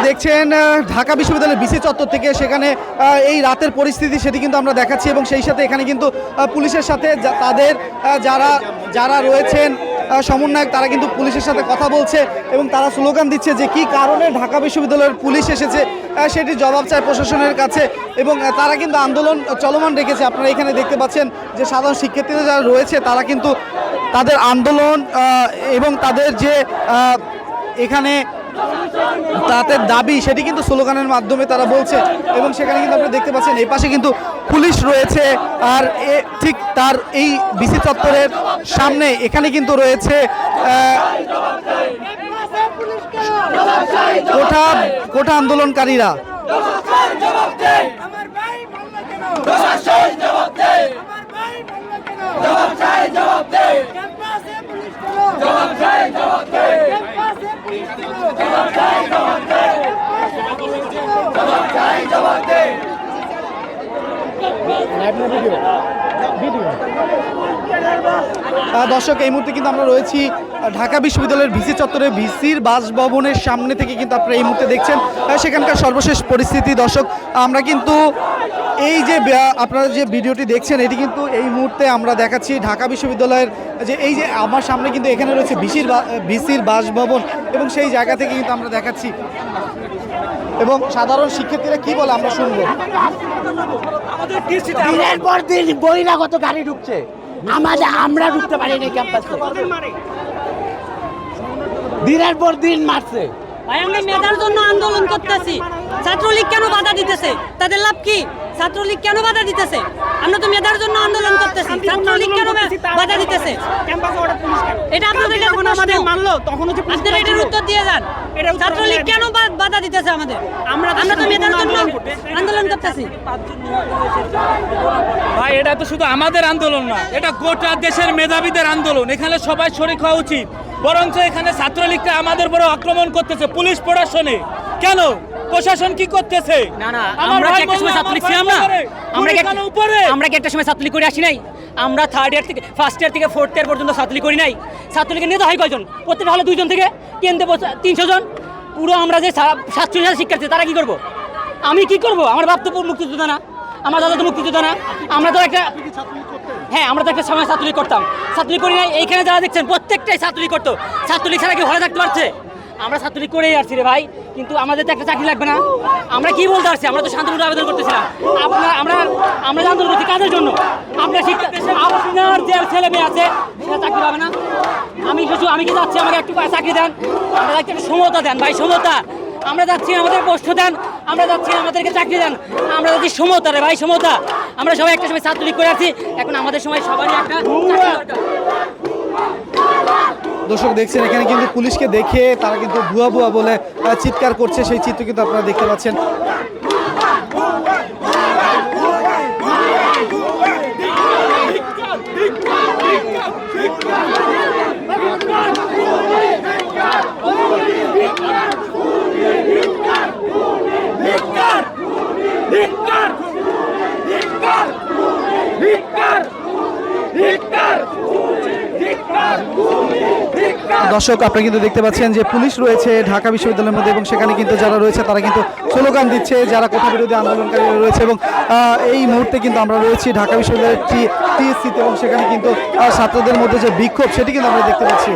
দেখছেন ঢাকা বিশ্ববিদ্যালয়ের বিসি চত্বর থেকে, সেখানে এই রাতের পরিস্থিতি সেটি কিন্তু আমরা দেখাচ্ছি এবং সেই সাথে এখানে কিন্তু পুলিশের সাথে তাদের যারা রয়েছেন সমন্বয়ক তারা কিন্তু পুলিশের সাথে কথা বলছে এবং তারা স্লোগান দিচ্ছে যে কি কারণে ঢাকা বিশ্ববিদ্যালয়ের পুলিশ এসেছে সেটি জবাব চায় প্রশাসনের কাছে এবং তারা কিন্তু আন্দোলন চলমান রেখেছে। আপনারা এখানে দেখতে পাচ্ছেন যে সাধারণ শিক্ষার্থীরা যারা রয়েছে তারা কিন্তু তাদের আন্দোলন এবং তাদের যে এখানে তাদের দাবি সেটি কিন্তু স্লোগানের মাধ্যমে তারা বলছে এবং সেখানে কিন্তু আপনি দেখতে পাচ্ছেন এই পাশে কিন্তু পুলিশ রয়েছে আর ঠিক তার এই বিসি চত্বরের সামনে এখানে কিন্তু রয়েছে কোঠা আন্দোলনকারীরা। দর্শক, এই মুহূর্তে কিন্তু আমরা রয়েছি ঢাকা বিশ্ববিদ্যালয়ের ভিসি চত্বরে ভিসির বাসভবনের সামনে থেকে কিন্তু আপনারা এই মুহূর্তে দেখছেন সেখানকার সর্বশেষ পরিস্থিতি। দর্শক, আমরা কিন্তু এই যে আপনারা যে ভিডিওটি দেখছেন এটি কিন্তু এই মুহূর্তে আমরা দেখাচ্ছি ঢাকা বিশ্ববিদ্যালয়ের যে এই যে আমার সামনে কিন্তু এখানে রয়েছে ভিসির বাসভবন এবং সেই জায়গা থেকে কিন্তু আমরা দেখাচ্ছি এবং সাধারণ শিক্ষার্থীরা কি বলে আমরা শুনবো। দিনের পর দিন বহিরাগত গাড়ি ঢুকছে, আমরা ঢুকতে পারি না ক্যাম্পাসে। দিনের পর দিন মারছে। ভাই, আমরা মেধার জন্য আন্দোলন করতেছি, ছাত্রলীগ কেন বাধা দিতেছে? তাদের লাভ কি? ছাত্রলীগ কেন বাধা দিতেছে? আমরা তো মেধার জন্য আন্দোলন করতেছি, ছাত্রলীগ কেন বাধা দিতেছে? এটা আপনাদের যখন আমাদের মানলো তখন আপনারা এটার উত্তর দিয়ে যান। ছাত্রলীগ কেন বাধা দিতেছে আমাদের? আমরা তো মেধার জন্য আন্দোলন করতেছি। ভাই, এটা তো শুধু আমাদের আন্দোলন না, এটা গোটা দেশের মেধাবীদের আন্দোলন। এখানে সবাই শরীক হওয়া উচিত। বরঞ্চ এখানে ছাত্রলীগরা আমাদের বড় আক্রমণ করতেছে পুলিশ প্রশাসনে। কেন? প্রশাসন কি করতেছে? না না, আমরা কি একটা সময় ছাত্রলীগ ছিলাম না? আমরা কি একটা সময় ছাত্রলীগ করে আসি নাই? আমরা থার্ড ইয়ার থেকে ফার্স্ট ইয়ার থেকে ফোর্থ ইয়ার পর্যন্ত ছাত্রলীগ করি নাই? ছাত্রলীগের নেতা হয় কয়জন? প্রত্যেকটা হলে 2 জন থেকে কেন্দ্রে 300 জন। পুরো আমরা যে 47,000 শিক্ষার্থী তারা কি করব? আমি কি করব? আমার বাপ তো মুক্তিযোদ্ধা না, আমার দাদা তো মুক্তিযোদ্ধা না। আমরা তো একটা আমরা তো একটা সময় ছাত্রলীগ করতাম, ছাত্রলীগ করি নাই। এইখানে যারা দেখছেন প্রত্যেকটাই ছাত্রলীগ করতো। ছাত্রলীগ ছাড়া কি হলে থাকতে পারছে? আমরা ছাত্রলীগ করেই আসছি রে ভাই, কিন্তু আমাদের তো একটা চাকরি লাগবে না? আমরা কি বলতে পারছি? আমরা তো শান্তিপূর্ণ আবেদন করতেছিলাম। আমরা আন্দোলন করছি কাদের জন্য? আপনার যে ছেলে মেয়ে আছে সেটা চাকরি পাবে না? আমি কি যাচ্ছি, আমাকে একটু চাকরি দেন, আমরা একটু সমতা দেন ভাই, সমতা। আমরা যাচ্ছি, আমাদের পোস্ট দেন, আমরা যাচ্ছি, আমাদেরকে চাকরি দেন। আমরা যাচ্ছি সমতা রে ভাই, সমতা। আমরা সবাই একটা সময় ছাত্রলীগ করে আসছি, এখন আমাদের সময় সবারই একটা দরকার। দর্শক, দেখছেন এখানে কিন্তু পুলিশকে দেখে তারা কিন্তু ভুয়া ভুয়া বলে চিৎকার করছে, সেই চিত্র কিন্তু আপনারা দেখতে পাচ্ছেন। দর্শক, আপনারা কিন্তু দেখতে পাচ্ছেন যে পুলিশ রয়েছে ঢাকা বিশ্ববিদ্যালয়ের মধ্যে এবং সেখানে কিন্তু যারা রয়েছে তারা কিন্তু স্লোগান দিচ্ছে, যারা কোটা বিরোধী আন্দোলনকারীরা রয়েছে। এবং এই মুহূর্তে কিন্তু আমরা রয়েছি ঢাকা বিশ্ববিদ্যালয়ের টিএসসিতে এবং সেখানে কিন্তু ছাত্রদের মধ্যে যে বিক্ষোভ সেটি কিন্তু আমরা দেখতে পাচ্ছি।